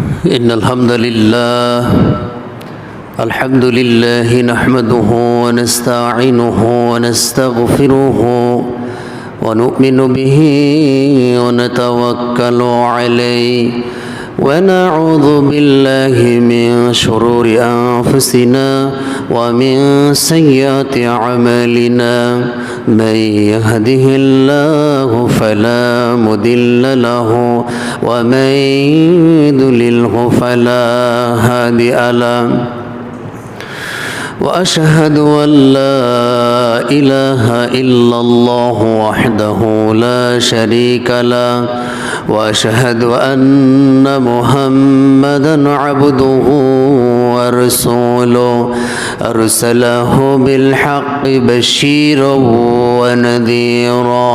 إن الحمد لله نحمده ونستعينه ونستغفره ونؤمن به ونتوكل عليه ونعوذ بالله من شرور أنفسنا ومن سيئات أعمالنا من يهده الله فلا مضل له ومن يضلله فلا هادي له وأشهد أن لا إله إلا الله وحده لا شريك له وأشهد أن محمدا عبده ورسوله أرسله بالحق بشيرا ونذيرا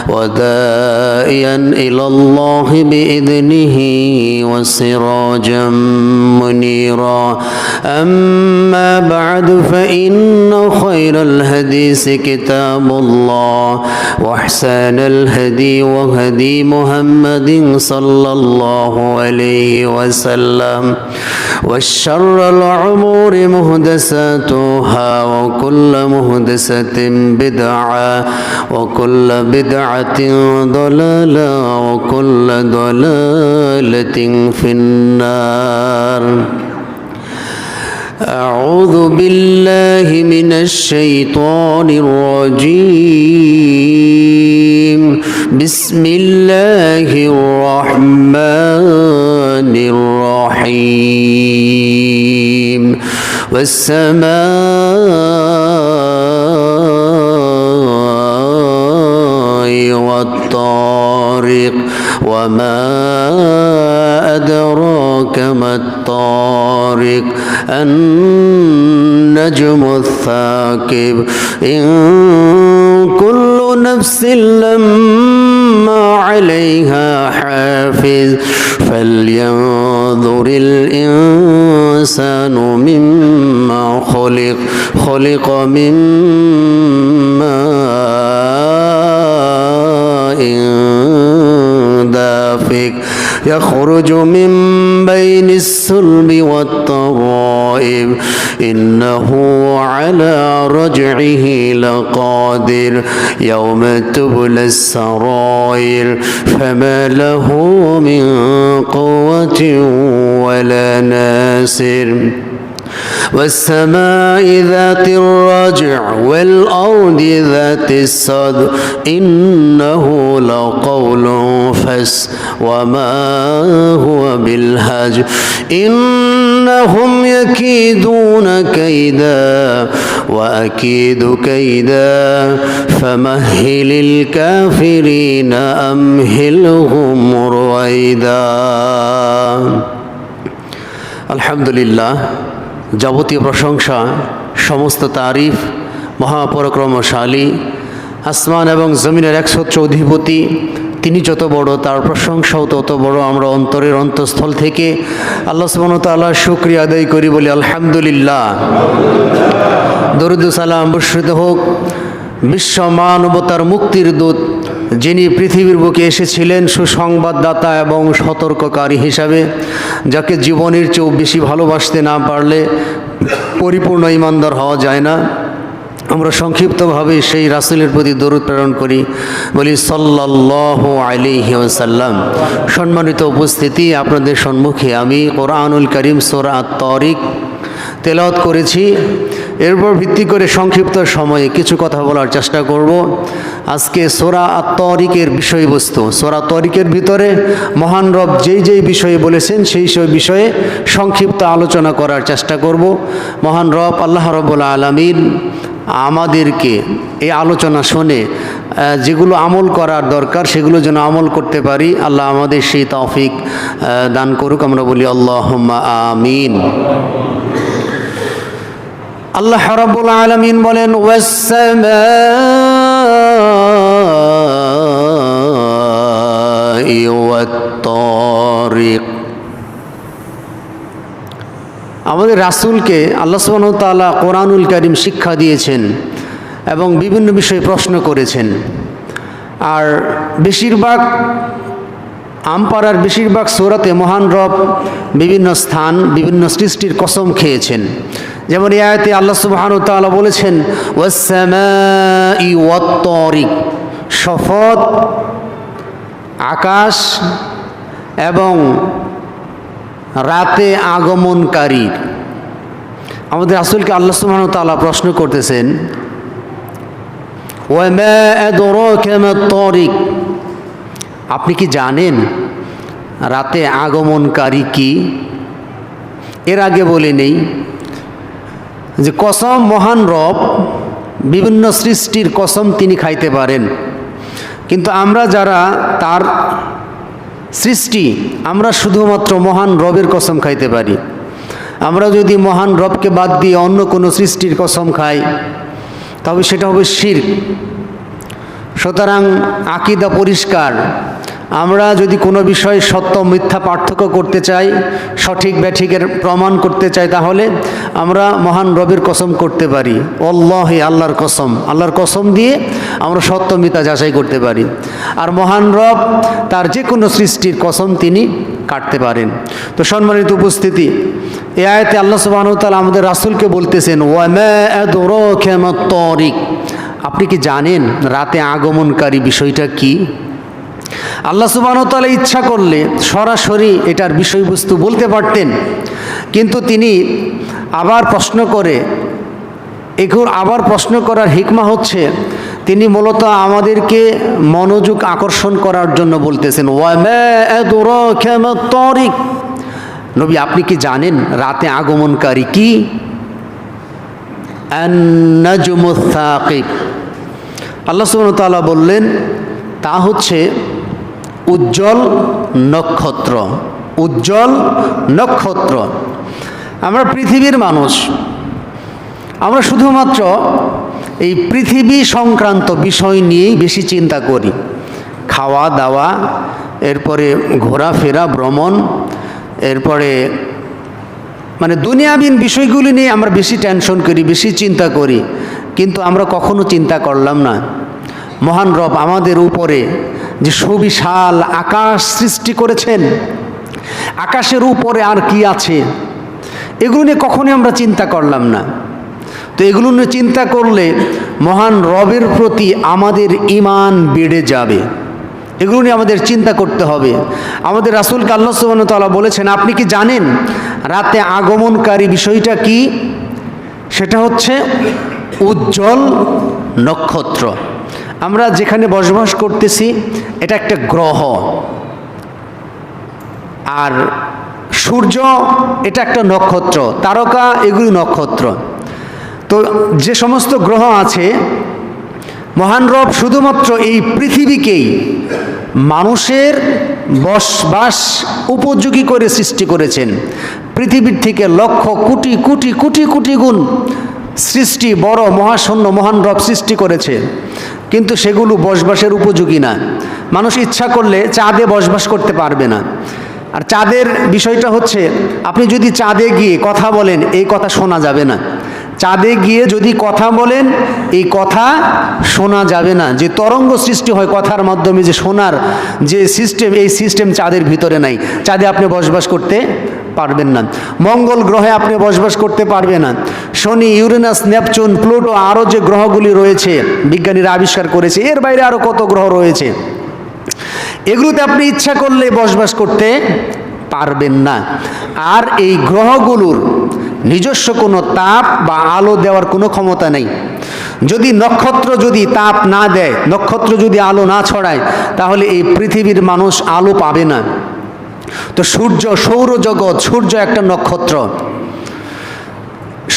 وداعيا إلى الله بإذنه وسراجا منيرا أما بعد فإن خير الحديث كتاب الله وأحسن الهدي وهدي محمد صلى الله عليه وسلم والشر الأمور محدثاتها وكل محدثة بدعة وكل بدعة ضلالة وكل ضلالة في النار. أعوذ بالله من الشيطان الرجيم. بسم الله الرحمن الرحيم. والسماء والطارق وما أدراك ما الطارق النجم الثاقب إن كل نفس لما عليها حافظ فلينظر الإنسان مما خلق من ماء دافق يخرج من بين الصلب والترائب إنه على رجعه لقادر يوم تبلى السرائر فما له من قوة ولا ناصر والسماء ذات الرجع والأرض ذات الصدع إنه لقول فصل وما هو بالهزل إنهم يكيدون كيدا وأكيد كيدا فمهل الكافرين أمهلهم رويدا. الحمد لله যাবতীয় প্রশংসা সমস্ত তারিফ মহাপরাক্রমশালী আসমান এবং জমিনের একছত্র অধিপতি তিনি যত বড় তার প্রশংসাও তত বড়। আমরা অন্তরের অন্তঃস্থল থেকে আল্লাহ সুবহানাহু ওয়া তাআলার শুকরিয়া আদায় করি বলি আলহামদুলিল্লাহ। দরুদ ও সালাম বর্ষিত হোক বিশ্ব মানবতার মুক্তির দূত যিনি পৃথিবীর বুকে এসেছিলেন সুসংবাদদাতা এবং সতর্ককারী হিসাবে, যাকে জীবনের চেয়েও বেশি ভালোবাসতে না পারলে পরিপূর্ণ ঈমানদার হওয়া যায় না। আমরা সংক্ষিপ্তভাবে সেই রাসূলের প্রতি দরুদ প্রেরণ করি, বলি সাল্লাল্লাহু আলাইহি ওয়াসাল্লাম। সম্মানিত উপস্থিতি, আপনাদের সম্মুখে আমি কোরআনুল কারীম সূরা আত-তারিক তেলাওয়াত করেছি। এরপর ভিত্তি করে সংক্ষিপ্ত সময়ে কিছু কথা বলার চেষ্টা করব। আজকে সূরা আত-তারিকের বিষয়বস্তু, সূরা আত-তারিকের ভিতরে মহান রব যেই বিষয়ে বলেছেন সেই বিষয়ে সংক্ষিপ্ত আলোচনা করার চেষ্টা করব। মহান রব আল্লাহ রাব্বুল আলামিন আমাদেরকে এই আলোচনা শুনে যেগুলো আমল করার দরকার সেগুলো যেন আমল করতে পারি, আল্লাহ আমাদের সেই তৌফিক দান করুক। আমরা বলি আল্লাহুম্মা আমিন। আল্লাহ রাব্বুল আলামিন বলেন ওয়াস-সামাই ওয়াত-তারিক। আমাদের রাসূলকে আল্লাহ সুবহানাহু ওয়া তাআলা কোরআনুল কারীম শিক্ষা দিয়েছেন এবং বিভিন্ন বিষয়ে প্রশ্ন করেছেন। আর বেশিরভাগ আমপাড়ার বেশিরভাগ সূরাতে মহান রব বিভিন্ন স্থান বিভিন্ন সৃষ্টির কসম খেয়েছেন। যেমন এই আয়াতে আল্লাহ সুবহানাহু ওয়া তাআলা বলেছেন ওয়াস-সামাই ওয়াত-তারিক, শপথ আকাশ এবং রাতে আগমনকারী। আমাদের রাসূলকে আল্লাহ সুবহানাহু ওয়া তাআলা প্রশ্ন করতেছেন ওয়া মা আদরাকা মাত-তারিক, আপনি কি জানেন রাতে আগমনকারী কি? এর আগে বলে নেই যে কসম মহান রব বিভিন্ন সৃষ্টির কসম তিনি খাইতে পারেন, কিন্তু আমরা যারা তার সৃষ্টি আমরা শুধুমাত্র মহান রবের কসম খাইতে পারি। আমরা যদি মহান রবকে বাদ দিয়ে অন্য কোনো সৃষ্টির কসম খাই তবে সেটা হবে শিরক। সুতরাং আকীদা পরিষ্কার। আমরা যদি কোনো বিষয়ে সত্য মিথ্যা পার্থক্য করতে চাই, সঠিক ব্যাঠিকের প্রমাণ করতে চাই, তাহলে আমরা মহান রবের কসম করতে পারি। আল্লাহে, আল্লাহর কসম, আল্লাহর কসম দিয়ে আমরা সত্য মিথ্যা যাচাই করতে পারি। আর মহান রব তার যে কোনো সৃষ্টির কসম তিনি কাটতে পারেন। তো সম্মানিত উপস্থিতি, এই আয়াতে আল্লাহ সুবহানাহু ওয়া তাআলা আমাদের রাসূলকে বলতেছেন ওয়া মা আদরাকা মাত-তারিক, আপনি কি জানেন রাতে আগমনকারী বিষয়টা কি? আল্লাহ সুবহানাহু ওয়া তাআলা ইচ্ছা করলে সরাসরি এটার বিষয়বস্তু বলতে পারতেন, কিন্তু তিনি আবার প্রশ্ন করে, এগুলো আবার প্রশ্ন করার হিকমা হচ্ছে তিনি মূলত আমাদেরকে মনোযোগ আকর্ষণ করার জন্য বলতেছেন ওয়া মা আদরাকা মাত-তারিক, নবী আপনি কি জানেন রাতে আগমনকারী কি? আন-নাজমুস সাকিব, আল্লাহ সুবহানাহু ওয়া তাআলা বললেন তা হচ্ছে উজ্জ্বল নক্ষত্র। উজ্জ্বল নক্ষত্র। আমরা পৃথিবীর মানুষ, আমরা শুধুমাত্র এই পৃথিবী সংক্রান্ত বিষয় নিয়েই বেশি চিন্তা করি। খাওয়া দাওয়া, এরপরে ঘোরাফেরা, ভ্রমণ, এরপরে মানে দুনিয়াবীন বিষয়গুলি নিয়ে আমরা বেশি টেনশন করি, বেশি চিন্তা করি, কিন্তু আমরা কখনো চিন্তা করলাম না মহান রব আমাদের উপরে যে সুবিশাল আকাশ সৃষ্টি করেছেন, আকাশের উপরে আর কি আছে, এগুলো নিয়ে কখনোই আমরা চিন্তা করলাম না। তো এগুলো নিয়ে চিন্তা করলে মহান রবের প্রতি আমাদের ঈমান বেড়ে যাবে। এগুলো নিয়ে আমাদের চিন্তা করতে হবে। আমাদের রাসূলকে আল্লাহ সুবহানাহু ওয়া তাআলা বলেছেন আপনি কি জানেন রাতে আগমনকারী বিষয়টা কি? সেটা হচ্ছে উজ্জ্বল নক্ষত্র। আমরা যেখানে বসবাস করতেছি এটা একটা গ্রহ, আর সূর্য এটা একটা নক্ষত্র, তারকা এগুলি নক্ষত্র। তো যে সমস্ত গ্রহ আছে মহান রব শুধুমাত্র এই পৃথিবীকেই মানুষের বসবাস উপযোগী করে সৃষ্টি করেছেন। পৃথিবীর থেকে লক্ষ কোটি কোটি কোটি কোটি গুণ সৃষ্টি বড় মহাশূন্য মহান রব সৃষ্টি করেছে, কিন্তু সেগুলো বসবাসের উপযোগী না। মানুষ ইচ্ছা করলে চাঁদে বসবাস করতে পারবে না। আর চাঁদের বিষয়টা হচ্ছে আপনি যদি চাঁদে গিয়ে কথা বলেন এই কথা শোনা যাবে না। চাঁদে গিয়ে যদি কথা বলেন এই কথা শোনা যাবে না। যে তরঙ্গ সৃষ্টি হয় কথার মাধ্যমে, যে শোনার যে সিস্টেম, এই সিস্টেম চাঁদের ভিতরে নাই। চাঁদে আপনি বসবাস করতে পারবেন না। মঙ্গল গ্রহে আপনি বসবাস করতে পারবেন না। শনি, ইউরেনাস, নেপচুন, প্লুটো আরও যে গ্রহগুলি রয়েছে বিজ্ঞানীরা আবিষ্কার করেছে, এর বাইরে আরও কত গ্রহ রয়েছে, এগুলোতে আপনি ইচ্ছা করলে বসবাস করতে পারবেন না। আর এই গ্রহগুলোর নিজস্ব কোনো তাপ বা আলো দেওয়ার কোনো ক্ষমতা নেই। যদি নক্ষত্র যদি তাপ না দেয়, নক্ষত্র যদি আলো না ছড়ায়, তাহলে এই পৃথিবীর মানুষ আলো পাবে না। তো সূর্য, সৌরজগৎ, সূর্য একটা নক্ষত্র।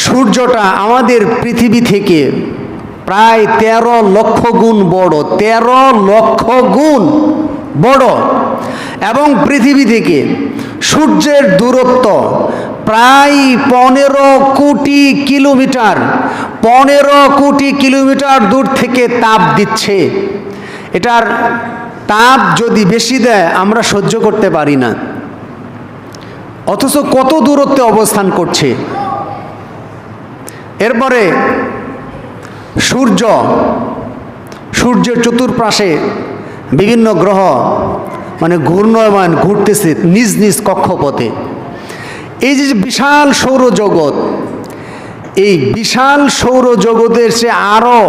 সূর্যটা আমাদের পৃথিবী থেকে প্রায় 13 লক্ষ গুণ বড়, 13 লক্ষ গুণ বড়, এবং পৃথিবী থেকে সূর্যের দূরত্ব প্রায় 15 কোটি কিলোমিটার। 15 কোটি কিলোমিটার দূর থেকে তাপ দিচ্ছে। এটার তাপ যদি বেশি দেয় আমরা সহ্য করতে পারি না, অথচ কত দূরত্বে অবস্থান করছে। এরপরে সূর্য, সূর্যের চতুর্পাশে বিভিন্ন গ্রহ, মানে ঘূর্ণয়মান ঘুরতেছে নিজ নিজ কক্ষপথে। এই যে বিশাল সৌরজগৎ, এই বিশাল সৌরজগতের সে আরও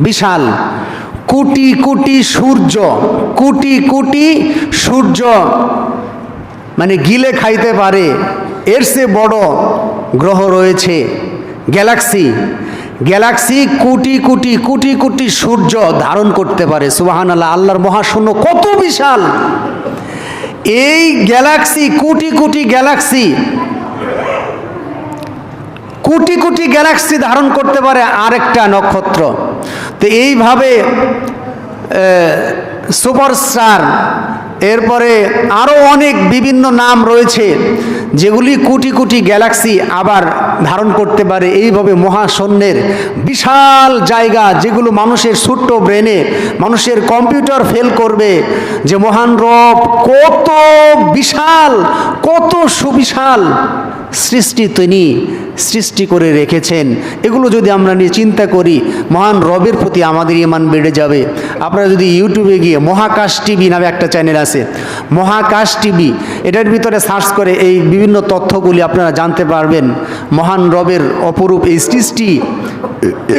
বিশাল কোটি কোটি সূর্য, কোটি কোটি সূর্য মানে গিলে খাইতে পারে, এর চেয়ে বড় গ্রহ রয়েছে গ্যালাক্সি। গ্যালাক্সি কোটি কোটি কোটি কোটি সূর্য ধারণ করতে পারে। সুবহানাল্লাহ, আল্লাহর মহাশূন্য কত বিশাল! এই Galaxy, crore crore Galaxy, crore crore Galaxy ধারণ করতে পারে আরেকটা নক্ষত্র। তো এইভাবে সুপারস্টার, এরপরে আরও অনেক বিভিন্ন নাম রয়েছে যেগুলি কোটি কোটি গ্যালাক্সি আবার ধারণ করতে পারে। এইভাবে মহাশূন্যের বিশাল জায়গা, যেগুলো মানুষের ছোট্ট ব্রেনে, মানুষের কম্পিউটার ফেল করবে যে মহান রব কত বিশাল, কত সুবিশাল সৃষ্টি তিনি সৃষ্টি করে রেখেছেন। এগুলো যদি আমরা নিয়ে চিন্তা করি, মহান রবের প্রতি আমাদের ঈমান বেড়ে যাবে। আপনারা যদি ইউটিউবে গিয়ে মহাকাশ টিভি নামে একটা চ্যানেল আছে, মহাকাশ টিভি, এটার ভিতরে সার্চ করে এই বিভিন্ন তথ্যগুলি আপনারা জানতে পারবেন। মহান রবের অপরূপ এই সৃষ্টি,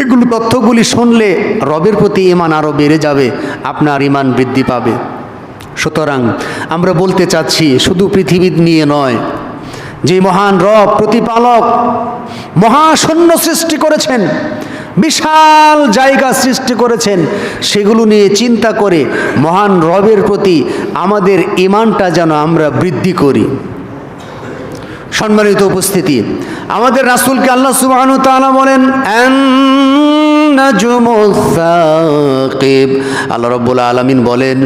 এগুলো তথ্যগুলি শুনলে রবের প্রতি ঈমান আরও বেড়ে যাবে, আপনার ঈমান বৃদ্ধি পাবে। সুতরাং আমরা বলতে চাচ্ছি শুধু পৃথিবী নিয়ে নয়, যে মহান রব প্রতিপালক মহাশূন্য সৃষ্টি করেছেন, বিশাল জায়গা সৃষ্টি করেছেন, সেগুলো নিয়ে চিন্তা করে মহান রবের প্রতি আমাদের ঈমানটা যেন আমরা বৃদ্ধি করি। সম্মানিত উপস্থিতি, আমাদের রাসূলকে আল্লাহ সুবহানাহু ওয়া তাআলা বলেন আন-নাজমুস সাকিব। আল্লাহ রাব্বুল আলামিন বলেন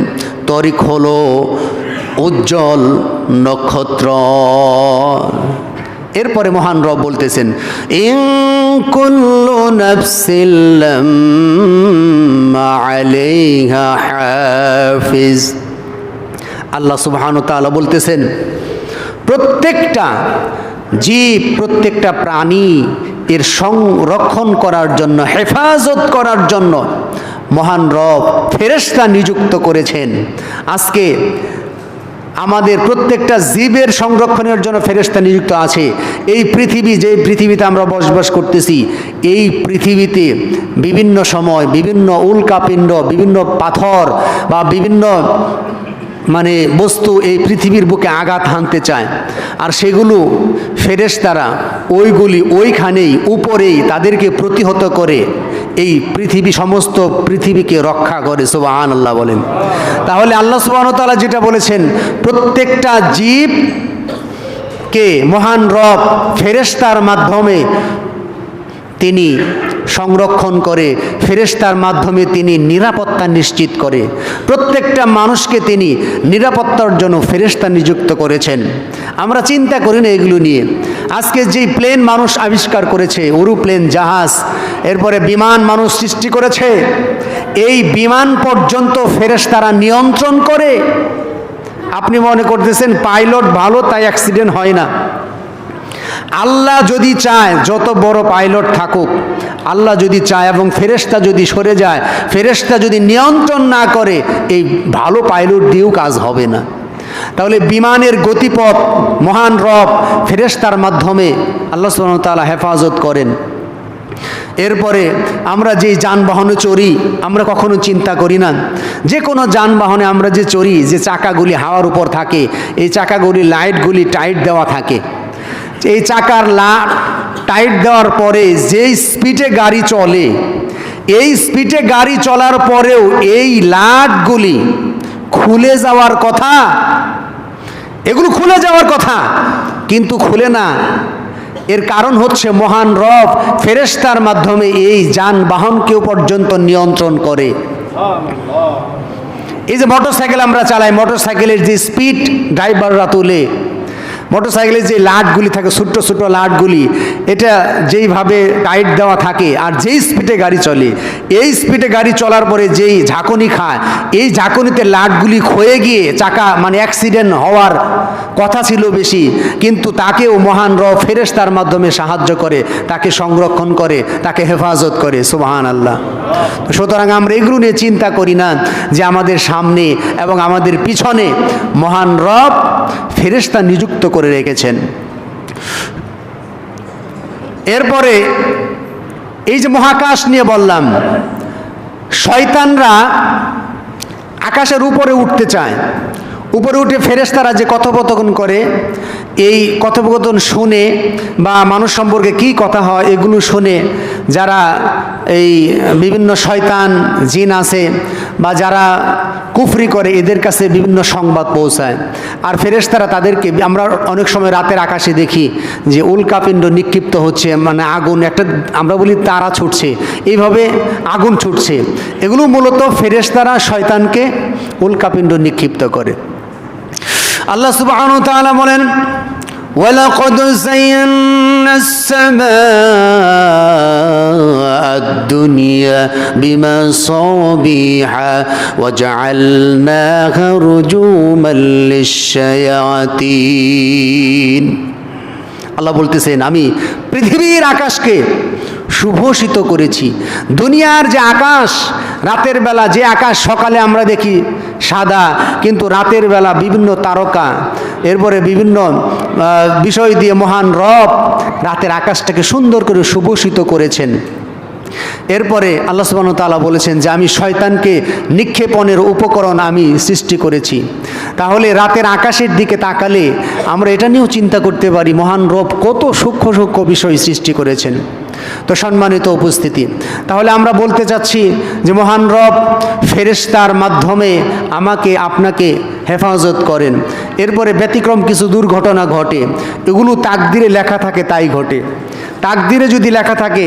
তরিক হলো উজ্জ্বল নক্ষত্র। এরপরে মহান রব বলতেছেন ইন কুল্লু নাফসিন লাম্মা আলাইহা হাফিজ। আল্লাহ সুবহানাহু ওয়া তাআলা বলতেছেন প্রত্যেকটা জীব, প্রত্যেকটা প্রাণী এর সংরক্ষণ করার জন্য, হেফাজত করার জন্য মহান রব ফেরেশতা নিযুক্ত করেছেন। আজকে আমাদের প্রত্যেকটা জীবের সংরক্ষণের জন্য ফেরেশতা নিযুক্ত আছে। এই পৃথিবী, যে পৃথিবীতে আমরা বসবাস করতেছি, এই পৃথিবীতে বিভিন্ন সময় বিভিন্ন উল্কাপিণ্ড, বিভিন্ন পাথর বা বিভিন্ন মানে বস্তু এই পৃথিবীর বুকে আঘাত হানতে চায়, আর সেগুলো ফেরেশতারা ওইগুলি ওইখানেই উপরেই তাদেরকে প্রতিহত করে এই পৃথিবী, সমস্ত পৃথিবীকে রক্ষা করে। সুবহানাল্লাহ বলেন। তাহলে আল্লাহ সুবহানাহু ওয়া তাআলা যেটা বলেছেন, প্রত্যেকটা জীবকে মহান রব ফেরেশতার মাধ্যমে তিনি সংরক্ষণ করে, ফেরেশতার মাধ্যমে তিনি নিরাপত্তা নিশ্চিত করে। প্রত্যেকটা মানুষকে তিনি নিরাপত্তার জন্য ফেরেশতা নিযুক্ত করেছেন। আমরা চিন্তা করি না এগুলো নিয়ে। আজকে যেই প্লেন মানুষ আবিষ্কার করেছে, এরোপ্লেন, জাহাজ, এরপরে বিমান মানুষ সৃষ্টি করেছে, এই বিমান পর্যন্ত ফেরেশতারা নিয়ন্ত্রণ করে। আপনি মনে করতেছেন পাইলট ভালো তাই অ্যাক্সিডেন্ট হয় না। আল্লাহ যদি চায়, যত বড় পাইলট থাকুক, আল্লাহ যদি চায় এবং ফেরেশতা যদি সরে যায়, ফেরেশতা যদি নিয়ন্ত্রণ না করে, এই ভালো পাইলট দিয়েও কাজ হবে না। তাহলে বিমানের গতিপথ মহান রব ফেরেশতার মাধ্যমে আল্লাহ সুবহানাহু ওয়া তাআলা হেফাজত করেন। এরপরে আমরা যেই যানবাহনে চড়ি, আমরা কখনো চিন্তা করি না যে কোনো যানবাহনে আমরা যে চড়ি, যে চাকাগুলি হাওয়ার উপর থাকে, এই চাকাগুলি লাইটগুলি টাইট দেওয়া থাকে। এই চাকার টাইট দেওয়ার পরে যেই স্পিডে গাড়ি চলে, এই স্পিডে গাড়ি চলার পরেও এই লাটগুলি খুলে যাওয়ার কথা, এগুলো খুলে যাওয়ার কথা, কিন্তু খুলে না। এর কারণ হচ্ছে মহান রব ফেরেশতার মাধ্যমে এই যানবাহনকেও পর্যন্ত নিয়ন্ত্রণ করে। এই যে মোটরসাইকেল আমরা চালাই, মোটরসাইকেলের যে স্পিড ড্রাইভাররা তোলে, মোটরসাইকেলের যে লাটগুলি থাকে, ছোট্ট ছোট্ট লাটগুলি, এটা যেইভাবে টাইট দেওয়া থাকে আর যেই স্পিডে গাড়ি চলে, এই স্পিডে গাড়ি চলার পরে যেই ঝাঁকুনি খায়, এই ঝাঁকুনিতে লাটগুলি ক্ষয়ে গিয়ে চাকা মানে অ্যাক্সিডেন্ট হওয়ার কথা ছিল বেশি, কিন্তু তাকেও মহান রব ফেরেশতার মাধ্যমে সাহায্য করে, তাকে সংরক্ষণ করে, তাকে হেফাজত করে। সুবহানাল্লাহ। সুতরাং আমরা এগুলো নিয়ে চিন্তা করি না যে আমাদের সামনে এবং আমাদের পিছনে মহান রব ফেরেশতা নিযুক্ত করে রেখেছেন। এরপরে এই যে মহাকাশ নিয়ে বললাম, শয়তানরা আকাশের উপরে উঠতে চায়, উপরে উঠে ফেরেশতারা যে কথোপকথন করে, এই কথোপকথন শুনে বা মানুষ সম্পর্কে কী কথা হয় এগুলো শুনে যারা এই বিভিন্ন শয়তান জিন আছে বা যারা কুফরি করে, এদের কাছে বিভিন্ন সংবাদ পৌঁছায়। আর ফেরেশতারা তাদেরকে, আমরা অনেক সময় রাতের আকাশে দেখি যে উল্কাপিণ্ড নিক্ষিপ্ত হচ্ছে, মানে আগুন, একটা আমরা বলি তারা ছুটছে, এইভাবে আগুন ছুটছে। এগুলো মূলত ফেরেশতারা শয়তানকে উল্কাপিণ্ড নিক্ষিপ্ত করে। আল্লাহ সুবহানাহু ওয়া তাআলা বলেন, ওয়ালাকাদ যায়্যানা আস-সামাআ আদ-দুনিয়া বিমাসাবিহা ওয়া জাআলনাহা রুজুমান লিশ-শায়াতিন। আল্লাহ বলতেছেন, আমি পৃথিবীর আকাশকে সুভূষিত করেছি। দুনিয়ার যে আকাশ, রাতের বেলা যে আকাশ সকালে আমরা দেখি সাদা, কিন্তু রাতের বেলা বিভিন্ন তারকা, এরপরে বিভিন্ন বিষয় দিয়ে মহান রব রাতের আকাশটাকে সুন্দর করে সুভূষিত করেছেন। এরপরে আল্লাহ সুবহানাহু ওয়া তাআলা বলেছেন যে আমি শয়তানকে নিক্ষেপণের উপকরণ আমি সৃষ্টি করেছি। তাহলে রাতের আকাশের দিকে তাকালে আমরা এটা নিয়েও চিন্তা করতে পারি মহান রব কত সূক্ষ্ম সূক্ষ্ম বিষয় সৃষ্টি করেছেন। তো সম্মানিত উপস্থিতি, তাহলে আমরা বলতে চাচ্ছি যে মহান রব ফেরেশতার মাধ্যমে আমাকে আপনাকে হেফাজত করেন। এরপরে ব্যতিক্রম কিছু দুর্ঘটনা ঘটে, এগুলো তাকদিরে লেখা থাকে তাই ঘটে। তাকদিরে যদি লেখা থাকে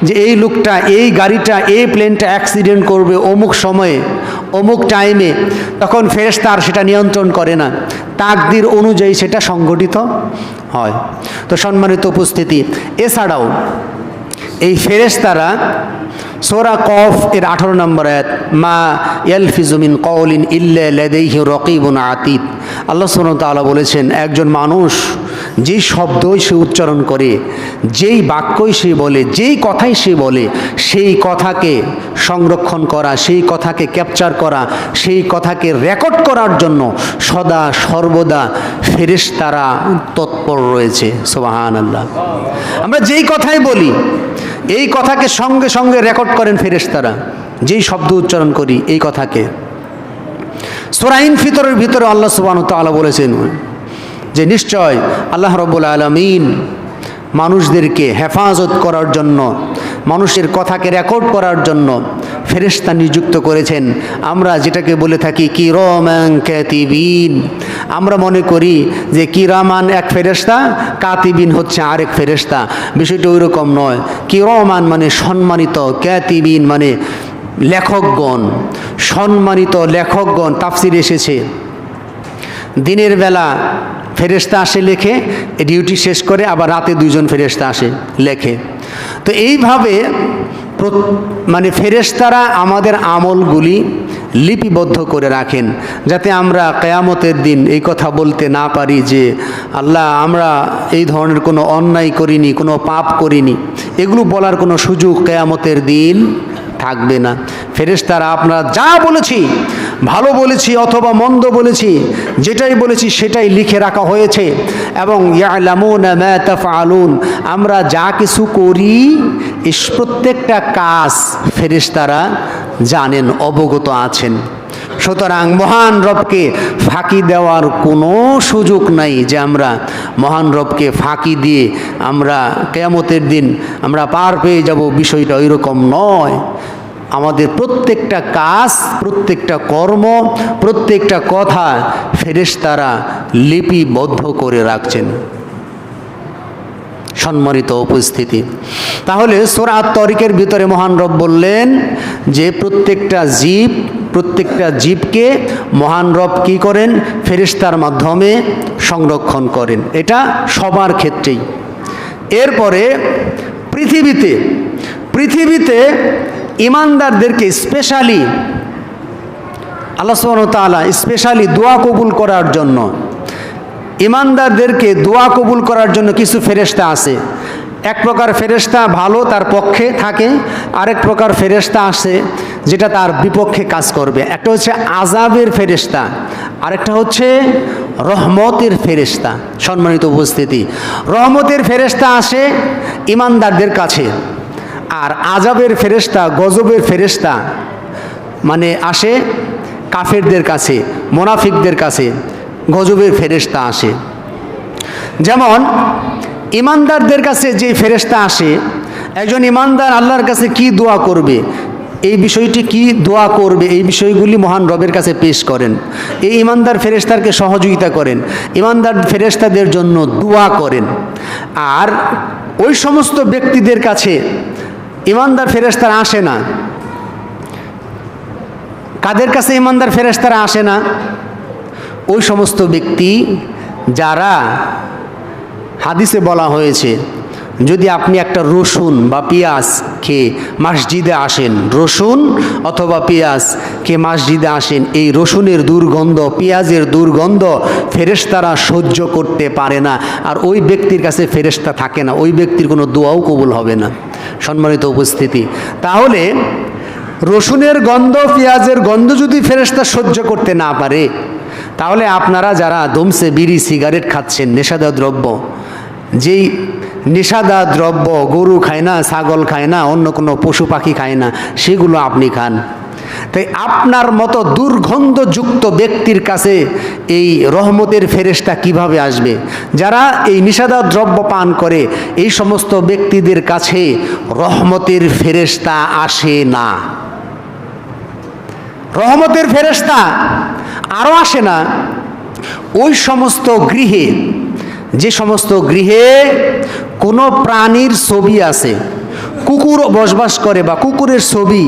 যে এই লোকটা, এই গাড়িটা, এই প্লেনটা অ্যাক্সিডেন্ট করবে অমুক সময়ে অমুক টাইমে, তখন ফেরেশতা আর সেটা নিয়ন্ত্রণ করে না, তাকদির অনুযায়ী সেটা সংঘটিত হয়। তো সম্মানিত উপস্থিতি, এছাড়াও এই ফেরেশতারা সূরা কফ এর 18 নম্বর আয়াত, মা ইয়ালফিজু মিন কওলিন ইল্লা লাদাইহি রাকিবুন আতীদ, আল্লাহ সুবহানাহু ওয়া তাআলা বলেছেন একজন মানুষ যেই শব্দই সে উচ্চারণ করে, যেই বাক্যই সে বলে, যেই কথাই সে বলে, সেই কথাকে সংরক্ষণ করা, সেই কথাকে ক্যাপচার করা, সেই কথাকে রেকর্ড করার জন্য সদা সর্বদা ফেরেশতারা তৎপর রয়েছে। সুবহানাল্লাহ। আমরা যেই কথাই বলি এই কথাকে সঙ্গে সঙ্গে রেকর্ড করেন ফেরেশতারা, যেই শব্দ উচ্চারণ করি এই কথাকে। সূরা ইনফিতরের ভিতরে আল্লাহ সুবহানাহু ওয়া তাআলা বলেছেন যে নিশ্চয় আল্লাহ রাব্বুল আলামিন মানুষদেরকে হেফাজত করার জন্য, মানুষের কথাকে রেকর্ড করার জন্য ফেরেশতা নিযুক্ত করেছেন। আমরা যেটাকে বলে থাকি কিরামান কাতিবিন, আমরা মনে করি যে কিরামান এক ফেরেশতা, কাতিবিন হচ্ছে আরেক ফেরেশতা। বিষয়টা ওই রকম নয়। কিরামান মানে সম্মানিত, কাতিবিন মানে লেখকগণ, সম্মানিত লেখকগণ। তাফসিরে এসেছে দিনের বেলা ফেরেশতা আসে লেখে, ডিউটি শেষ করে আবার রাতে দুইজন ফেরেশতা আসে লেখে। তো এইভাবে মানে ফেরেশতারা আমাদের আমলগুলি লিপিবদ্ধ করে রাখেন, যাতে আমরা কিয়ামতের দিন এই কথা বলতে না পারি যে আল্লাহ আমরা এই ধরনের কোনো অন্যায় করিনি, কোনো পাপ করিনি। এগুলো বলার কোনো সুযোগ কিয়ামতের দিন থাকবে না। ফেরেশতারা আমরা যা বলেছি, ভালো বলেছি অথবা মন্দ বলেছি, যেটাই বলেছি সেটাই লিখে রাখা হয়েছে। এবং ইয়ালামুনা মা তাফআলুন, আমরা যা কিছু করি এই প্রত্যেকটা কাজ ফেরেশতারা জানেন, অবগত আছেন। সুতরাং মহান রবকে ফাঁকি দেওয়ার কোনো সুযোগ নাই যে আমরা মহান রবকে ফাঁকি দিয়ে আমরা কিয়ামতের দিন আমরা পার পেয়ে যাব, বিষয়টা ওইরকম নয়। আমাদের প্রত্যেকটা কাজ, প্রত্যেকটা কর্ম, প্রত্যেকটা কথা ফেরেশতারা লিপিবদ্ধ করে রাখছেন। সম্মানিত উপস্থিতি, তাহলে সূরা আত-তারিকের ভিতরে মহান রব বললেন যে প্রত্যেকটা জীব প্রত্যেকটা জীবকে মহান রব কী করেন? ফেরেশতার মাধ্যমে সংরক্ষণ করেন। এটা সবার ক্ষেত্রেই। এরপরে পৃথিবীতে ইমানদারদেরকে স্পেশালি আল্লাহ সুবহানাহু ওয়া তাআলা স্পেশালি দোয়া কবুল করার জন্য, ইমানদারদেরকে দোয়া কবুল করার জন্য কিছু ফেরেশতা আছে। এক প্রকার ফেরেশতা ভালো, তার পক্ষে থাকে, আরেক প্রকার ফেরেশতা আছে যেটা তার বিপক্ষে কাজ করবে। একটা হচ্ছে আযাবের ফেরেশতা, আরেকটা হচ্ছে রহমতের ফেরেশতা। সম্মানিত উপস্থিতি, রহমতের ফেরেশতা আসে ইমানদারদের কাছে, আর আযাবের ফেরেশতা, গজবের ফেরেশতা মানে আসে কাফেরদের কাছে, মুনাফিকদের কাছে গজবের ফেরেশতা আসে। যেমন ইমানদারদের কাছে যে ফেরেশতা আসে, একজন ইমানদার আল্লাহর কাছে কি দোয়া করবে, এই বিষয়টি কি দোয়া করবে, এই বিষয়গুলি মহান রবের কাছে পেশ করেন। এই ইমানদার ফেরেশতাকে সহযোগিতা করেন, ইমানদার ফেরেশতাদের জন্য দোয়া করেন। আর ওই সমস্ত ব্যক্তিদের কাছে ইমানদার ফেরেশতারা আসে না। কাদের কাছে ইমানদার ফেরেশতারা আসে না? ওই সমস্ত ব্যক্তি যারা, হাদিসে বলা হয়েছে, যদি আপনি একটা রসুন বা পেঁয়াজ খেয়ে মসজিদে আসেন, রসুন অথবা পেঁয়াজ খেয়ে মসজিদে আসেন, এই রসুনের দুর্গন্ধ, পেঁয়াজের দুর্গন্ধ ফেরেশতারা সহ্য করতে পারে না, আর ওই ব্যক্তির কাছে ফেরেশতা থাকে না, ওই ব্যক্তির কোনো দোয়াও কবুল হবে না। সম্মানিত উপস্থিতি, তাহলে রসুনের গন্ধ, পেঁয়াজের গন্ধ যদি ফেরেশতা সহ্য করতে না পারে, তাহলে আপনারা যারা দমসে বিড়ি সিগারেট খাচ্ছেন, নেশাদার দ্রব্য, যেই নেশাদার দ্রব্য গরু খায় না, ছাগল খায় না, অন্য কোনো পশু পাখি খায় না, সেগুলো আপনি খান। তাই আপনার মতো দুর্গন্ধযুক্ত ব্যক্তির কাছে এই রহমতের ফেরেশতা কিভাবে আসবে? যারা এই নেশাদার দ্রব্য পান করে, এই সমস্ত ব্যক্তিদের কাছে রহমতের ফেরেশতা আসে না। রহমতের ফেরেশতা আরও আসে না ওই সমস্ত গৃহে, যে সমস্ত গৃহে কোনো প্রাণীর ছবি আছে, কুকুর বসবাস করে বা কুকুরের ছবি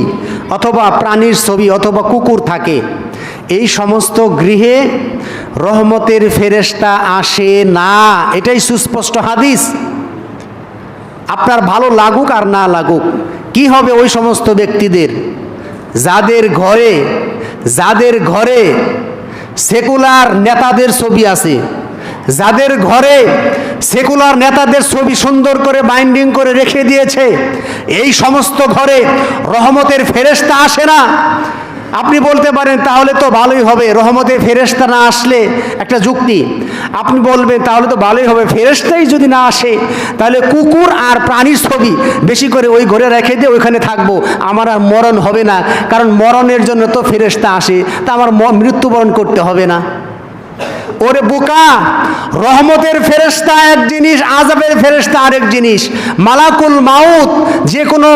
অথবা প্রাণীর ছবি অথবা কুকুর থাকে, এই সমস্ত গৃহে রহমতের ফেরেশতা আসে না। এটাই সুস্পষ্ট হাদিস। আপনার ভালো লাগুক আর না লাগুক, কি হবে ওই সমস্ত ব্যক্তিদের? যাদের ঘরে সেকুলার নেতাদের ছবি আছে, যাদের ঘরে সেকুলার নেতাদের ছবি সুন্দর করে বাইন্ডিং করে রেখে দিয়েছে, এই সমস্ত ঘরে রহমতের ফেরেশতা আসে না। আপনি বলতে পারেন তাহলে তো ভালোই হবে, রহমতের ফেরেশতা না আসলে একটা যুক্তি। আপনি বলবেন তাহলে তো ভালোই হবে, ফেরেশতাই যদি না আসে তাহলে কুকুর আর প্রাণীর ছবি বেশি করে ওই ঘরে রেখে দিয়ে ওইখানে থাকবো, আমার আর মরণ হবে না, কারণ মরণের জন্য তো ফেরেশতা আসে, তা আমার মৃত্যুবরণ করতে হবে না। ওরে বোকা, রহমতের ফেরেশতা এক জিনিস, আযাবের ফেরেশতা আরেক জিনিস। মালাকুল মাউত যে কোনো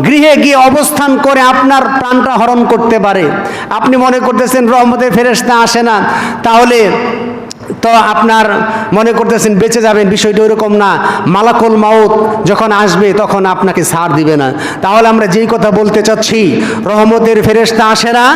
গৃহে গিয়ে অবস্থান করে আপনার প্রাণটা হরণ করতে পারে। আপনি মনে করতেছেন রহমতের ফেরেশতা আসে না, তাহলে তো আপনার মনে করতেছেন বেঁচে যাবেন, বিষয়টা ওইরকম না। মালাকুল মাউত যখন আসবে তখন আপনাকে ছাড় দিবে না। তাহলে আমরা যেই কথা বলতে চাচ্ছি, রহমতের ফেরেশতা আসে না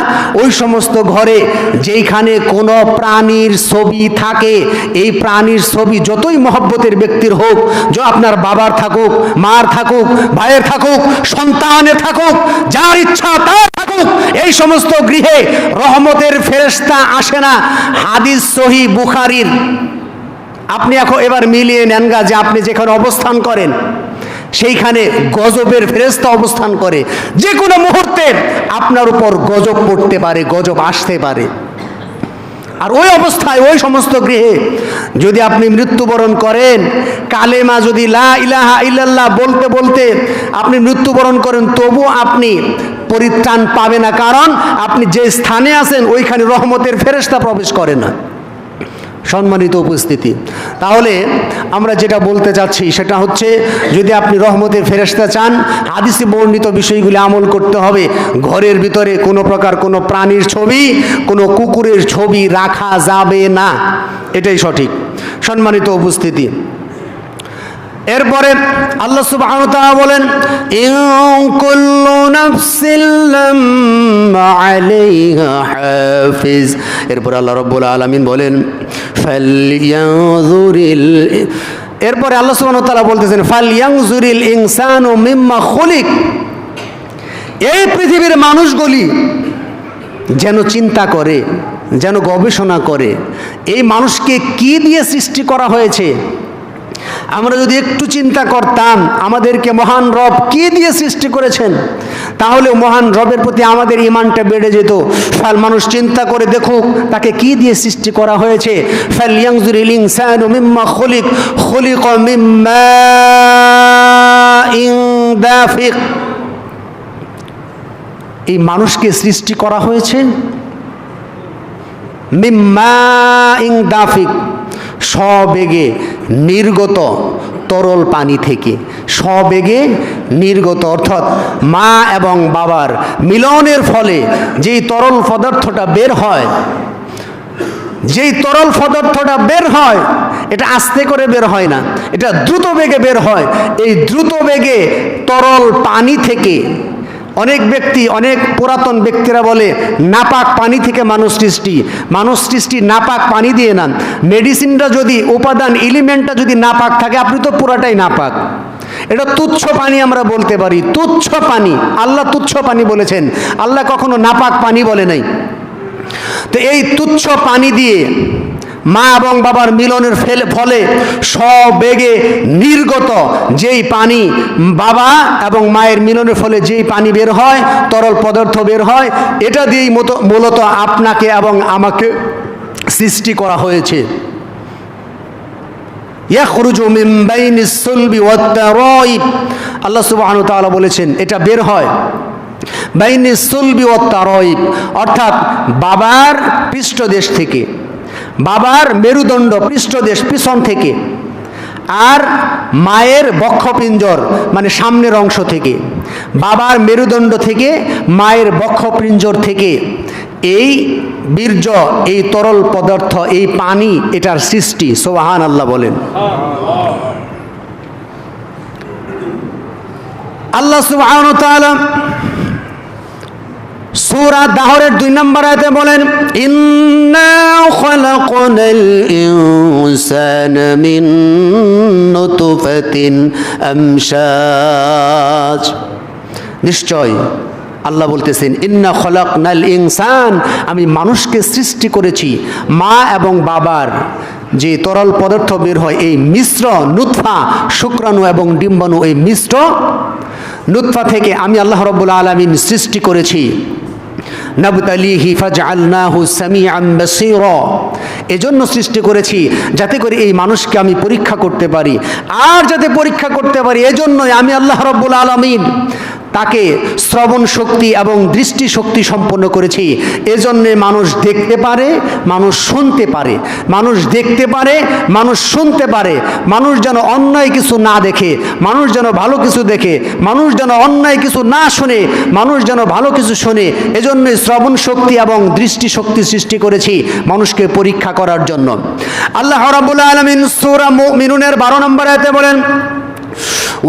ওই সমস্ত ঘরে যেইখানে কোনো প্রাণীর ছবি থাকে। এই প্রাণীর ছবি যতই মহব্বতের ব্যক্তির হোক, যে আপনার বাবার থাকুক, মার থাকুক, ভাইয়ের থাকুক, সন্তানের থাকুক, যার ইচ্ছা তার থাকুক, এই সমস্ত গৃহে রহমতের ফেরেশতা আসে না। হাদিস সহিহ বুখারীর। আপনি এখন এবার মিলিয়ে নেন গা, যে আপনি যেখানে অবস্থান করেন সেইখানে গজবের ফেরেশতা অবস্থান করে, যে কোনো মুহূর্তে আপনার উপর গজব পড়তে পারে, গজব আসতে পারে। আর ওই অবস্থায় ওই সমস্ত গৃহে যদি আপনি মৃত্যুবরণ করেন, কালেমা যদি লা ইলাহা ইল্লাল্লাহ বলতে বলতে আপনি মৃত্যুবরণ করেন, তবু আপনি পরিত্রাণ পাবে না, কারণ আপনি যে স্থানে আছেন ওইখানে রহমতের ফেরেশতা প্রবেশ করে না। সম্মানিত উপস্থিতি, তাহলে আমরা যেটা বলতে চাচ্ছি সেটা হচ্ছে, যদি আপনি রহমতের ফেরেশতা চান, হাদিসে বর্ণিত বিষয়গুলি আমল করতে হবে। ঘরের ভিতরে কোনো প্রকার কোনো প্রাণীর ছবি, কোনো কুকুরের ছবি রাখা যাবে না, এটাই সঠিক। সম্মানিত উপস্থিতি, এরপরে আল্লাহ সুবহানাহু ওয়া তাআলা বলেন ইন কুল্লু নাফসিন লাম্মা আলাইহা হাফিজ। এরপরে আল্লাহ রাব্বুল আলামিন বলেন ফালয়ানজুরিল, এরপরে আল্লাহ সুবহানাহু ওয়া তাআলা বলতেছেন ফালয়ানজুরিল ইনসানু মিম্মা খুলিক। এই পৃথিবীর মানুষগুলি যেন চিন্তা করে, যেন গবেষণা করে এই মানুষকে কি দিয়ে সৃষ্টি করা হয়েছে। আমরা যদি একটু চিন্তা করতাম আমাদেরকে মহান রব কি দিয়ে সৃষ্টি করেছেন, তাহলে মহান রবের প্রতি আমাদের ঈমানটা বেড়ে যেত। ফাল মানুষ চিন্তা করে দেখুক তাকে কি দিয়ে সৃষ্টি করা হয়েছে। ফালয়ানজুরিল ইনসানু মিম্মা খুলিক, খুলিকা মিন মাইন দাফিক। এই মানুষকে সৃষ্টি করা হয়েছে মিন মাইন দাফিক, সবেগে নির্গত তরল পানি থেকে। সবেগে নির্গত অর্থাৎ মা এবং বাবার মিলনের ফলে যেই তরল পদার্থটা বের হয়, যেই তরল পদার্থটা বের হয় এটা আস্তে করে বের হয় না, এটা দ্রুত বেগে বের হয়। এই দ্রুত বেগে তরল পানি থেকে অনেক ব্যক্তি, অনেক পুরাতন ব্যক্তিরা বলে নাপাক পানি থেকে মানুষ সৃষ্টি। মানুষ সৃষ্টি নাপাক পানি দিয়ে না। মেডিসিনটা যদি উপাদান এলিমেন্টটা যদি নাপাক থাকে আপনি তো পুরাটাই নাপাক। এটা তুচ্ছ পানি আমরা বলতে পারি, তুচ্ছ পানি। আল্লাহ তুচ্ছ পানি বলেছেন, আল্লাহ কখনো নাপাক পানি বলে নাই। তো এই তুচ্ছ পানি দিয়ে মা এবং বাবার মিলনের ফলে সবেগে নির্গত যেই পানি, বাবা এবং মায়ের মিলনের ফলে যেই পানি বের হয়, তরল পদার্থ বের হয়, এটা দিয়েই মূলত আপনাকে এবং আমাকে সৃষ্টি করা হয়েছে। ইয়াখরুজু মিন বাইনিস সুলবি ওয়াত তারাইব, আল্লাহ সুবহানাহু ওয়া তাআলা বলেছেন এটা বের হয় বাইনিস সুলবি ওয়াত তারাইব, অর্থাৎ বাবার পৃষ্ঠদেশ থেকে, বাবার মেরুদণ্ড পৃষ্ঠদেশ পিছন থেকে, আর মায়ের বক্ষপিঞ্জর মানে সামনের অংশ থেকে। বাবার মেরুদণ্ড থেকে, মায়ের বক্ষপিঞ্জর থেকে এই বীর্য, এই তরল পদার্থ, এই পানি, এটার সৃষ্টি। সুবহানাল্লাহ বলেন। আল্লাহ সুবহানাহু ওয়া তাআলা সূরা দাহরের 2 নম্বর আয়াতে বলেন ইন্না খালাকনাল ইনসানা মিন নুতফাতিন আমশাজ। নিশ্চয় আল্লাহ বলতেছেন ইন্না খালাকনাল ইনসান, আমি মানুষকে সৃষ্টি করেছি মা এবং বাবার যে তরল পদার্থ বের হয় এই মিশ্র নুতফা, শুক্রাণু এবং ডিম্বাণু, এই মিশ্র নুতফা থেকে আমি আল্লাহ রাব্বুল আলামিন সৃষ্টি করেছি। নাবতালিহি ফাজআলনাহু সামিআন বাসীরা, এজন্য সৃষ্টি করেছি যাতে করে এই মানুষকে আমি পরীক্ষা করতে পারি। আর যাতে পরীক্ষা করতে পারি এজন্যই আমি আল্লাহ রাব্বুল আলামিন তাকে শ্রবণ শক্তি এবং দৃষ্টি শক্তি সম্পন্ন করেছি। এজন্যে মানুষ দেখতে পারে, মানুষ শুনতে পারে, মানুষ দেখতে পারে, মানুষ শুনতে পারে। মানুষ যেন অন্যায় কিছু না দেখে, মানুষ যেন ভালো কিছু দেখে, মানুষ যেন অন্যায় কিছু না শুনে, মানুষ যেন ভালো কিছু শোনে। এজন্যই শ্রবণ শক্তি এবং দৃষ্টি শক্তি সৃষ্টি করেছি মানুষকে পরীক্ষা করার জন্য। আল্লাহ রাব্বুল আলামিন সূরা মুমিনুনের 12 নম্বর আয়াতে বলেন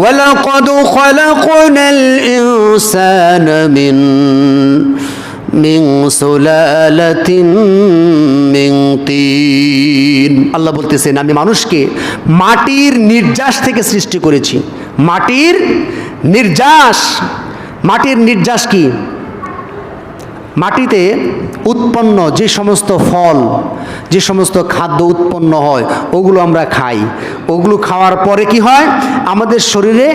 ওয়ালাকাদ খালাকনাল ইনসানা মিন সুলালাতিন মিন তিন। আল্লাহ বলতেছেন আমি মানুষকে মাটির নির্যাস থেকে সৃষ্টি করেছি। মাটির নির্যাস, মাটির নির্যাস কি? মাটিতে উৎপন্ন যে সমস্ত ফল, যে সমস্ত খাদ্য উৎপন্ন হয় ওগুলো আমরা খাই। ওগুলো খাওয়ার পরে কি হয়? আমাদের শরীরে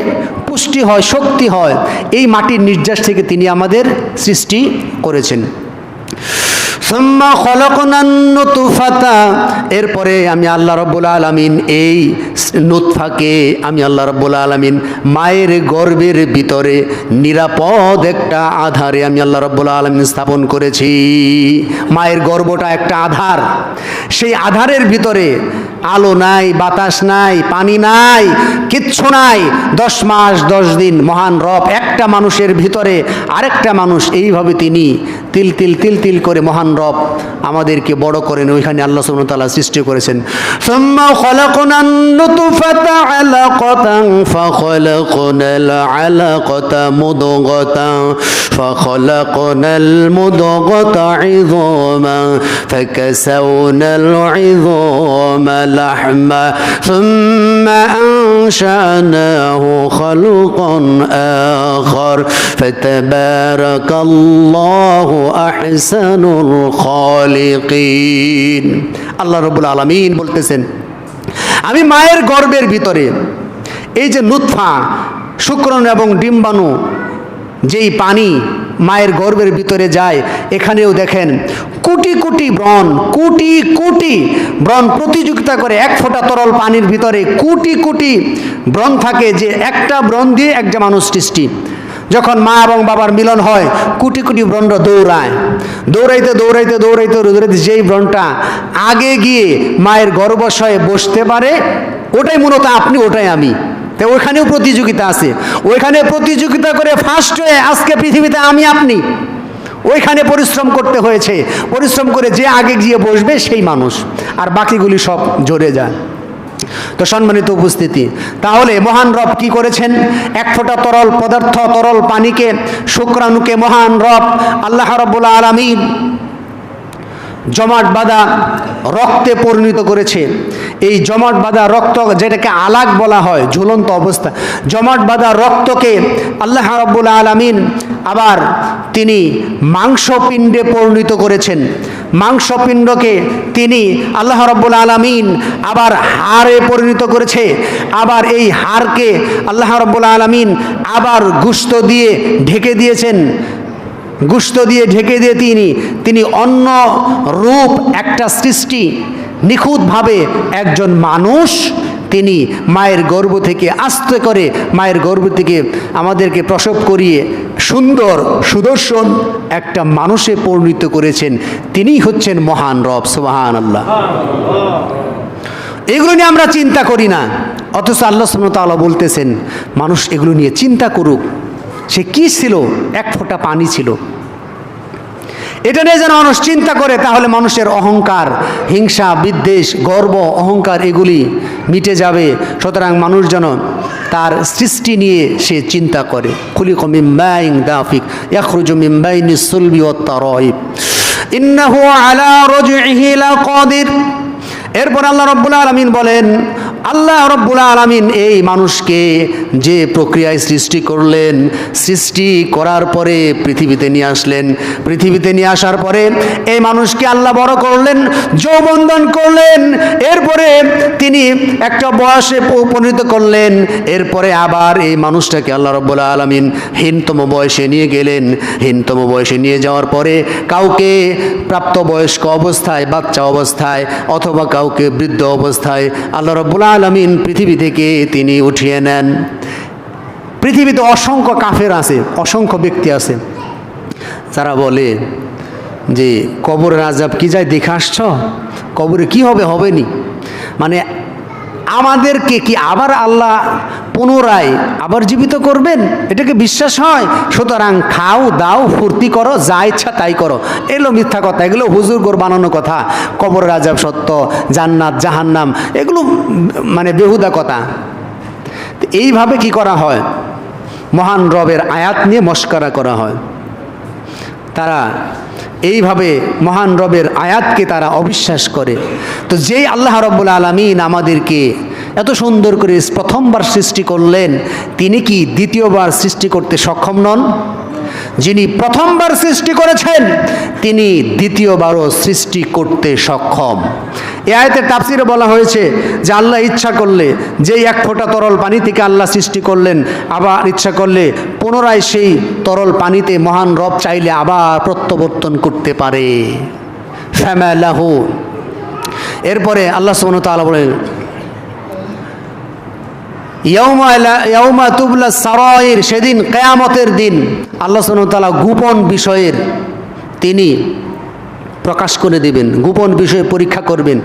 পুষ্টি হয়, শক্তি হয়। এই মাটির নির্যাস থেকে তিনি আমাদের সৃষ্টি করেছেন। সুম্মা খলাকনান নুতফাতা, এরপরে আমি আল্লাহ রাব্বুল আলামিন এই নুতফাকে আমি আল্লাহ রাব্বুল আলামিন মায়ের গর্ভের ভিতরে নিরাপদ একটা আধারে আমি আল্লাহ রাব্বুল আলামিন স্থাপন করেছি। মায়ের গর্ভটা একটা আধার, সেই আধারের ভিতরে আলো নাই, বাতাস নাই, পানি নাই, কিচ্ছু নাই। 10 মাস 10 দিন মহান রব একটা মানুষের ভিতরে আরেকটা মানুষ এইভাবে তিনি তিল তিল তিল তিল করে মহান রব আমাদেরকে বড় করেন। ওইখানে আল্লাহ সুবহানাহু ওয়া তাআলা সৃষ্টি করেছেন। সুম্মা খালাকনান নুতফাতা আলাকাতান ফাখালাকনাল আলাকাতা মুদগাতান ফাখালাকনাল মুদগাতা ইযামান ফাকাসাওনাল ইযামা লাহমা সুম্মা আনশানাহু খালকান আখার ফাতাবারাকাল্লাহু আহসানুল খালিকিন। আল্লাহ রাব্বুল আলামিন বলতেছেন, আমি মায়ের গর্ভের ভিতরে এই যে নুতফা, শুক্রাণু এবং ডিম্বাণু, যেই পানি মায়ের গর্ভের ভিতরে যায়, এখানেও দেখেন কোটি কোটি ব্রণ, কোটি কোটি ব্রণ প্রতিযোগিতা করে। এক ফোঁটা তরল পানির ভিতরে কোটি কোটি ব্রণ থাকে, যে একটা ব্রণ দিয়ে একটা মানুষ সৃষ্টি। যখন মা এবং বাবার মিলন হয়, কোটি কোটি ব্রণ দৌড়ায়, দৌড়াইতে দৌড়াইতে দৌড়াইতে দৌড়াইতে যেই ব্রণটা আগে গিয়ে মায়ের গর্ভাশয়ে বসতে পারে, ওটাই মূলত আপনি, ওটাই আমি। তো ওইখানেও প্রতিযোগিতা আছে, ওইখানে প্রতিযোগিতা করে ফার্স্ট হয়ে আজকে পৃথিবীতে আমি আপনি। ওইখানে পরিশ্রম করতে হয়েছে, পরিশ্রম করে যে আগে গিয়ে বসবে সেই মানুষ, আর বাকিগুলি সব জড়ে যায়। তো সম্মানিত উপস্থিতি, তাহলে মহান রব কি করেছেন? এক ফোঁটা তরল পদার্থ, তরল পানিকে, শুক্রাণুকে মহান রব আল্লাহ রাব্বুল আলামিন জমাট বাঁধা রক্তে পরিণত করেছে। এই জমাট বাঁধা রক্ত, যেটাকে আলাক বলা হয়, ঝুলন্ত অবস্থা, জমাট বাঁধা রক্তকে আল্লাহ রাব্বুল আলামিন আবার তিনি মাংসপিণ্ডে পরিণত করেছেন। মাংসপিণ্ডকে তিনি আল্লাহ রাব্বুল আলামিন আবার হাড়ে পরিণত করেছে। আবার এই হাড়কে আল্লাহ রাব্বুল আলামিন আবার গোশত দিয়ে ঢেকে দিয়েছেন। গোশত দিয়ে ঢেকে দিয়ে তিনি অন্য রূপ একটা সৃষ্টি, নিখুঁতভাবে একজন মানুষ তিনি মায়ের গর্ভ থেকে আস্তে করে মায়ের গর্ভ থেকে আমাদেরকে প্রসব করিয়ে সুন্দর সুদর্শন একটা মানুষে পরিণত করেছেন। তিনিই হচ্ছেন মহান রব। সুবহানাল্লাহ। এগুলো নিয়ে আমরা চিন্তা করি না, অথচ আল্লাহ সুবহানাহু ওয়া তাআলা বলতেছেন মানুষ এগুলো নিয়ে চিন্তা করুক। সে কি ছিল? এক ফোঁটা পানি ছিল। এটা নিয়ে যেন মানুষ চিন্তা করে, তাহলে মানুষের অহংকার, হিংসা, বিদ্বেষ, গর্ব, অহংকার এগুলি মিটে যাবে। সুতরাং মানুষ যেন তার সৃষ্টি নিয়ে সে চিন্তা করে। খুলিকা মিন মাইন দাফিক ইয়াখরুজু মিন বাইনিস সুলবি ওয়াত তারাইব ইন্নাহু আলা রাজইহি লাকাদির। এরপর আল্লাহ রাব্বুল আলামিন বলেন, আল্লাহ রাব্বুল আলামিন এই মানুষকে যে প্রক্রিয়ায় সৃষ্টি করলেন, সৃষ্টি করার পরে পৃথিবীতে নিয়ে আসলেন। পৃথিবীতে নিয়ে আসার পরে এই মানুষকে আল্লাহ বড় করলেন, যৌবনদান করলেন। এরপরে তিনি একটা বয়সে উপনীত করলেন। এরপরে আবার এই মানুষটাকে আল্লাহ রাব্বুল আলামিন হীনতম বয়সে নিয়ে গেলেন। হীনতম বয়সে নিয়ে যাওয়ার পরে কাউকে প্রাপ্তবয়স্ক অবস্থায়, বাচ্চা অবস্থায়, অথবা কাউকে বৃদ্ধ অবস্থায় আল্লাহ রাব্বুল আলামিন পৃথিবী থেকে তিনি উঠিয়ে নেন। পৃথিবীতে অসংখ্য কাফের আছে, অসংখ্য ব্যক্তি আছে যারা বলে যে কবরের আযাব কি যায় দেখে আসছ, কবরে কি হবে, হবেনি। মানে আমাদেরকে কি আবার আল্লাহ পুনরায় আবার জীবিত করবেন, এটাকে বিশ্বাস হয়? সুতরাং খাও দাও, ফুর্তি করো, যা ইচ্ছা তাই করো। এগুলো মিথ্যা কথা, এগুলো হুজুরগোর বানানো কথা। কবরের আযাব সত্য, জান্নাত জাহান্নাম এগুলো মানে বেহুদা কথা। এইভাবে কি করা হয়? মহান রবের আয়াত নিয়ে মস্করা করা হয়। তারা এইভাবে মহান রবের আয়াতকে তারা অবিশ্বাস করে। তো যেই আল্লাহ রাব্বুল আলামিন আমাদেরকে এত সুন্দর করে প্রথমবার সৃষ্টি করলেন, তিনি কি দ্বিতীয়বার সৃষ্টি করতে সক্ষম নন? যিনি প্রথমবার সৃষ্টি করেছেন তিনি দ্বিতীয়বারও সৃষ্টি করতে সক্ষম। এই আয়াতের তাফসিরে বলা হয়েছে যে আল্লাহ ইচ্ছা করলে, যেই এক ফোঁটা তরল পানি থেকে আল্লাহ সৃষ্টি করলেন, আবার ইচ্ছা করলে পুনরায় সেই তরল পানিতে মহান রব চাইলে আবার প্রত্যাবর্তন করতে পারে। ফামালাহু। এরপরে আল্লাহ সুবহানাহু ওয়া তাআলা বলেন, ইয়াউমা তুবলা সারাইর, সেদিন কিয়ামতের দিন আল্লাহ সুবহানাহু ওয়া তাআলা গোপন বিষয়ের তিনি প্রকাশ করে দেবেন, গোপন বিষয়ে পরীক্ষা করবেন।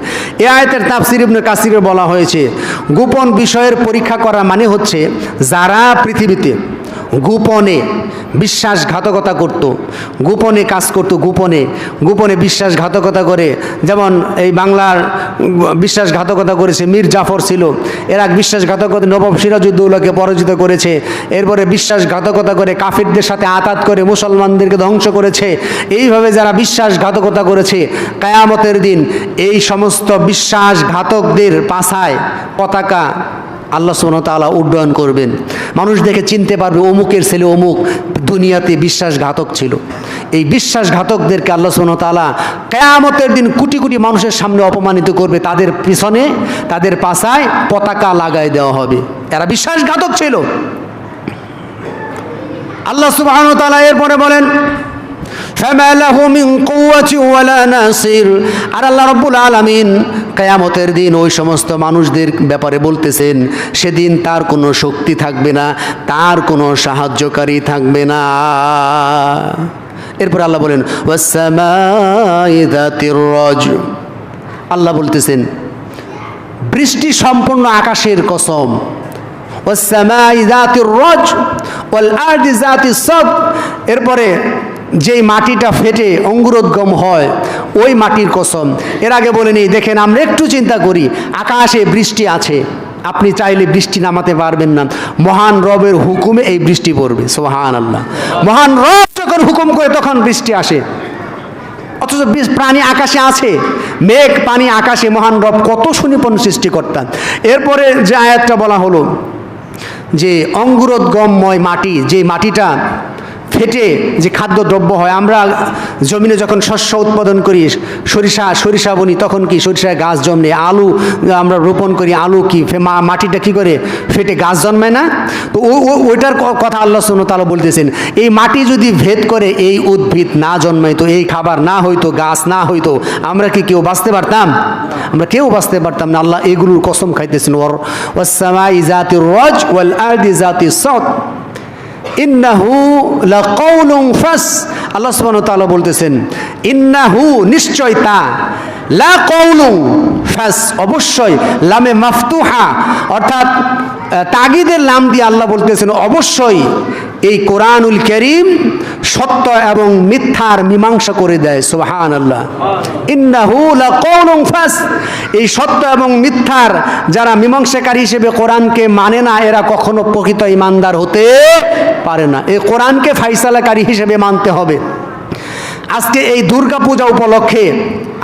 এই আয়াতের তাফসীর ইবনে কাসিরে বলা হয়েছে গোপন বিষয়ের পরীক্ষা করা মানে হচ্ছে যারা পৃথিবীতে গোপনে বিশ্বাসঘাতকতা করত, গোপনে কাজ করত, গোপনে গোপনে বিশ্বাসঘাতকতা করে। যেমন এই বাংলার বিশ্বাসঘাতকতা করেছে মীর জাফর ছিল, এরা বিশ্বাসঘাতকতা নবাব সিরাজউদ্দৌলাকে পরাজিত করেছে। এরপরে বিশ্বাসঘাতকতা করে কাফিরদের সাথে আতাত করে মুসলমানদেরকে ধ্বংস করেছে। এইভাবে যারা বিশ্বাসঘাতকতা করেছে, কিয়ামতের দিন এই সমস্ত বিশ্বাসঘাতকদের পাছায় পতাকা আল্লাহ সুবহানাহু ওয়া তাআলা উড্ডয়ন করবেন। মানুষ দেখে চিনতে পারবে অমুকের ছেলে অমুক দুনিয়াতে বিশ্বাসঘাতক ছিল। এই বিশ্বাসঘাতকদেরকে আল্লাহ সুবহানাহু ওয়া তাআলা কিয়ামতের দিন কোটি কোটি মানুষের সামনে অপমানিত করবে, তাদের পিছনে তাদের পাছায় পতাকা লাগায় দেওয়া হবে। এরা বিশ্বাসঘাতক ছিল। আল্লাহ সুবহানাহু ওয়া তাআলা এরপরে বলেন ফামা লাহু মিন কুওয়াতি ওয়ালা নাসির। আর আল্লাহ রাব্বুল আলামিন কিয়ামতের দিন ওই সমস্ত মানুষদের ব্যাপারে বলতেছেন, সেদিন তার কোনো শক্তি থাকবে না, তার কোনো সাহায্যকারী থাকবে না। এরপর আল্লাহ বলেন ওয়াস-সামাই যাতির রজ। আল্লাহ বলতেছেন বৃষ্টি সম্পূর্ণ আকাশের কসম। ওয়াস-সামাই যাতির রজ ওয়াল আরদি যাতিস সাদ। এরপরে যেই মাটিটা ফেটে অঙ্কুরোদ্গম হয় ওই মাটির কসম। এর আগে বলেনি, দেখেন আমরা একটু চিন্তা করি, আকাশে বৃষ্টি আছে, আপনি চাইলে বৃষ্টি নামাতে পারবেন না, মহান রবের হুকুমে এই বৃষ্টি পড়বে। সুবহানাল্লাহ। মহান রব যখন হুকুম করে তখন বৃষ্টি আসে। অথচ প্রাণী আকাশে আছে, মেঘ পানি আকাশে, মহান রব কত সুনিপুণ সৃষ্টিকর্তা। এরপরে যে আয়াতটা বলা হলো যে অঙ্কুরোদ্গমময় মাটি, যে মাটিটা ফেটে যে খাদ্যদ্রব্য হয়, আমরা জমিনে যখন শস্য উৎপাদন করি, সরিষা বুনি, তখন কি সরিষায় গাছ জন্মে, আলু আমরা রোপণ করি, আলু কি মাটিটা কি করে ফেটে গাছ জন্মায় না? তো ওইটার কথা আল্লাহ সুবহানাহু ওয়া তাআলা বলতেছেন, এই মাটি যদি ভেদ করে এই উদ্ভিদ না জন্মাইতো, এই খাবার না হইতো, গাছ না হইতো, আমরা কি কেউ বাঁচতে পারতাম? আমরা কেউ বাঁচতে পারতাম না। আল্লাহ এগুলোর কসম খাইতেছেন, ওয়াস-সামাই যাতির রজ ওয়াল আরদি যাতিস সাদ ইন্নাহু লাকাউলুন ফাস। আল্লাহ সুবহানাহু ওয়া তাআলা বলতেছেন ইন্নাহু, নিশ্চয় তা, লাকাউলুন ফাস, অবশ্যই, লামে মাফতুহা অর্থাৎ তাগিদের লাম দিয়ে আল্লাহ বলতেছেন অবশ্যই এই কোরআনুল কারীম সত্য এবং মিথ্যার মীমাংসা করে দেয়। সুবহানাল্লাহ। ইন্নাহু লাকাউলুন ফাস, এই সত্য এবং মিথ্যার যারা মীমাংসাকারী হিসেবে কোরআনকে মানে না, এরা কখনো প্রকৃত ঈমানদার হতে পারে না। এই কোরআনকে ফাইসালাকারী হিসেবে মানতে হবে। আজকে এই দুর্গা পূজা উপলক্ষে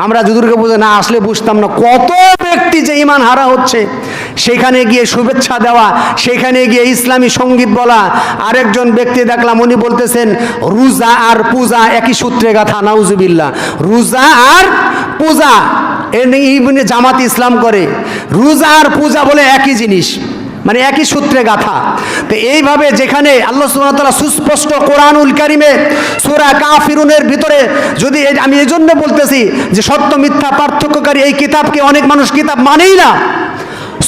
আমরা দুর্গা পূজা না আসলে বুঝতাম না কত ব্যক্তি যে ঈমান হারা হচ্ছে। সেখানে গিয়ে শুভেচ্ছা দেওয়া, সেখানে গিয়ে ইসলামী সঙ্গীত বলা। আরেকজন ব্যক্তি দেখলাম উনি বলতেছেন রোজা আর পূজা একই সূত্রে গাথা। নাউজুবিল্লাহ। রোজা আর পূজা, ইবনে জামাত ইসলাম করে, রোজা আর পূজা বলে একই জিনিস, মানে একই সূত্রে গাথা। তো এইভাবে যেখানে আল্লাহ সুবহানাহু ওয়া তাআলা সুস্পষ্ট কোরআনুল কারীমে সূরা কাফিরুনের ভিতরে, যদি আমি এই জন্য বলতেছি যে সত্য মিথ্যা পার্থক্যকারী এই কিতাবকে অনেক মানুষ কিতাব মানেই না।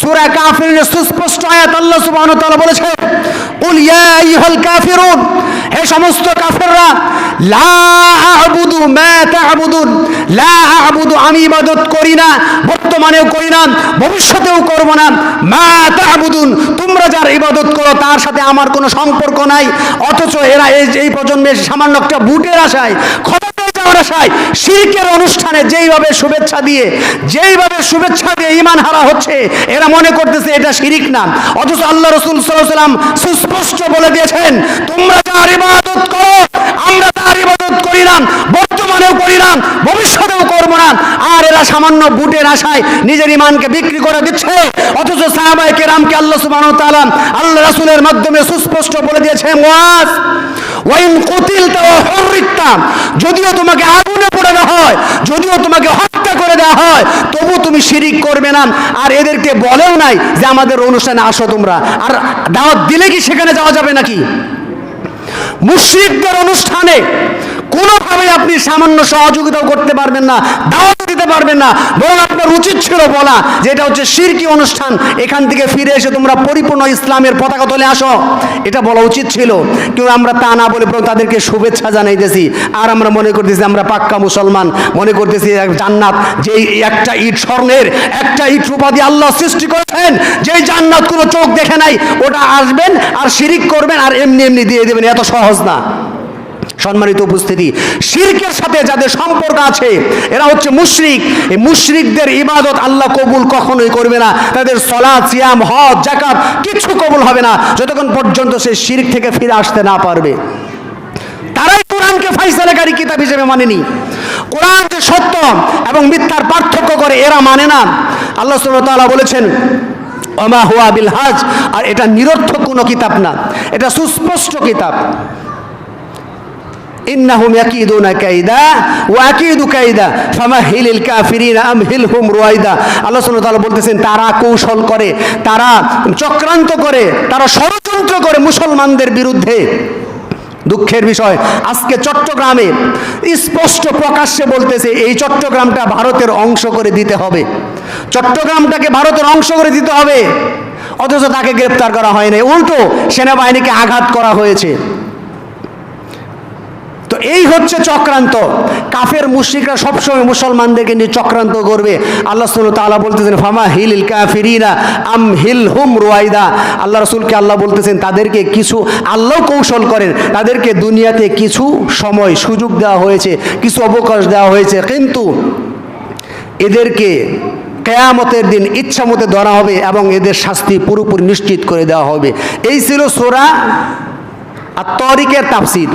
সূরা কাফিরুনের সুস্পষ্ট আয়াত আল্লাহ সুবহানাহু ওয়া তাআলা বলেছে কুল ইয়া আইয়ুহাল কাফিরুন, হে সমস্ত কাফেররা, লা আ'বুদু মা তা'বুদুন, লা আ'বুদু, আমি ইবাদত করি না, বর্তমানেও করি না, ভবিষ্যতেও করব না, মা তা'বুদুন, তোমরা যার ইবাদত করো তার সাথে আমার কোনো সম্পর্ক নাই। অথচ এরা এই প্রজন্মের সামান্য একটা বুটের আশায়, ক্ষমতায় যাওয়ার আশায়, শিরকের অনুষ্ঠানে যেইভাবে শুভেচ্ছা দিয়ে ঈমান হারা হচ্ছে, এরা মনে করতেছে এটা শিরিক না। অথচ আল্লাহ রাসূল সাল্লাল্লাহু আলাইহি ওয়াসাল্লাম সুস্পষ্ট বলে দিয়েছেন, তোমরা যার ইবাদত করো আমরা তার ইবাদত করি না, বর্তমানেও করি না, ভবিষ্যতেও করব না। আর এরা সামান্য বুটের আশায় নিজের ঈমানকে বিক্রি করে দিচ্ছে। অথচ সাহাবায়ে কেরামকে আল্লাহ সুবহানাহু ওয়া তাআলা আল্লাহ রাসূলের মাধ্যমে সুস্পষ্ট বলে দিয়েছেন, মুআজ ওয়াইন কুতিলতা ওয়া হুররিতা, যদিও তোমাকে আগুনে পোড়া দেওয়া হয়, যদিও তোমাকে হত্যা করে দেওয়া হয়, তবু তুমি শিরিক করবে না। আর এদেরকে বলেও নাই যে আমাদের অনুষ্ঠানে আসো তোমরা, আর দাওয়াত দিলে কি সেখানে যাওয়া যাবে নাকি? মুশরিকদের অনুষ্ঠানে কোনোভাবে আপনি সামান্য সহযোগিতাও করতে পারবেন না, দাওয়াত দিতে পারবেন না। বরং আপনার উচিত ছিল বলা যে এটা হচ্ছে শিরকি অনুষ্ঠান, এখান থেকে ফিরে এসে তোমরা পরিপূর্ণ ইসলামের পতাকা তলে আসো, এটা বলা উচিত ছিল। কিন্তু আমরা তা না বলে বরং তাদেরকে শুভেচ্ছা জানাইতেছি। আর আমরা মনে করতেছি আমরা পাক্কা মুসলমান, মনে করতেছি জান্নাত যে একটা ইট স্বর্ণের, একটা ইট রূপা দিয়ে আল্লাহ সৃষ্টি করেছেন, যেই জান্নাত কোনো চোখ দেখে নাই, ওটা আসবেন আর শিরিক করবেন আর এমনি এমনি দিয়ে দেবেন। এত সহজ না। সম্মানিত উপস্থিতি, শিরকের সাথে যাদের সম্পর্ক আছে এরা হচ্ছে মুশরিক। এই মুশরিকদের ইবাদত আল্লাহ কবুল কখনোই করবে না। তাদের সালাত, সিয়াম, হজ, যাকাত কিছু কবুল হবে না যতক্ষণ পর্যন্ত সে শিরক থেকে ফিরে আসতে না পারবে। তারাই কোরআনকে ফাইসালাকারী কিতাব হিসেবে মানেনি। কোরআন যে সত্য এবং মিথ্যার পার্থক্য করে এরা মানে না। আল্লাহ সুবহানাহু ওয়া তাআলা বলেছেন ওমা হুয়া বিল হাজ, আর এটা নিরর্থক কোনো কিতাব না, এটা সুস্পষ্ট কিতাব। ইন্নাহুম ইয়াকিদুনা কাইদা ওয়া আকিদু কাইদা ফামাহিলিল কাফিরিনা আমহিলহুম রুয়াইদা। আল্লাহ সুবহানাহু ওয়া তাআলা বলতেছেন তারা কৌশল করে, তারা চক্রান্ত করে, তারা ষড়যন্ত্র করে মুসলমানদের বিরুদ্ধে। দুঃখের বিষয় আজকে চট্টগ্রামে স্পষ্ট প্রকাশ্যে বলতেছে এই চট্টগ্রামটা ভারতের অংশ করে দিতে হবে, চট্টগ্রামটাকে ভারতের অংশ করে দিতে হবে, অথচ তাকে গ্রেপ্তার করা হয়নি, উল্টো সেনাবাহিনীকে আঘাত করা হয়েছে। তো এই হচ্ছে চক্রান্ত। কাফের মুশরিকরা সবসময় মুসলমানদেরকে নিয়ে চক্রান্ত করবে। আল্লাহ সুবহানাহু ওয়া তাআলা বলতেছেন ফামা হিলিল কাফিরিনা আমহিলহুম রুয়াইদা। আল্লাহ রাসূলকে আল্লাহ বলতেছেন তাদেরকে কিছু, আল্লাহ কৌশল করেন, তাদেরকে দুনিয়াতে কিছু সময় সুযোগ দেওয়া হয়েছে, কিছু অবকাশ দেওয়া হয়েছে, কিন্তু এদেরকে কিয়ামতের দিন ইচ্ছা মতো ধরা হবে এবং এদের শাস্তি পুরোপুরি নিশ্চিত করে দেওয়া হবে। এই ছিল সূরা আত-তারিকের তাফসীর।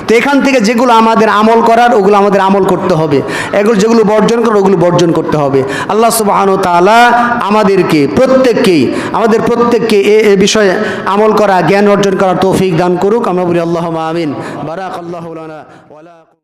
তো এখান থেকে যেগুলো আমাদের আমল করার ওগুলো আমাদের আমল করতে হবে, এগুলো যেগুলো বর্জন করার ওগুলো বর্জন করতে হবে। আল্লাহ সুবহানাহু ওয়া তাআলা আমাদের প্রত্যেককে এ বিষয়ে আমল করা, জ্ঞান অর্জন করার তৌফিক দান করুক। আমরা বলি আল্লাহুম্মা আমিন। বারাকাল্লাহু লানা।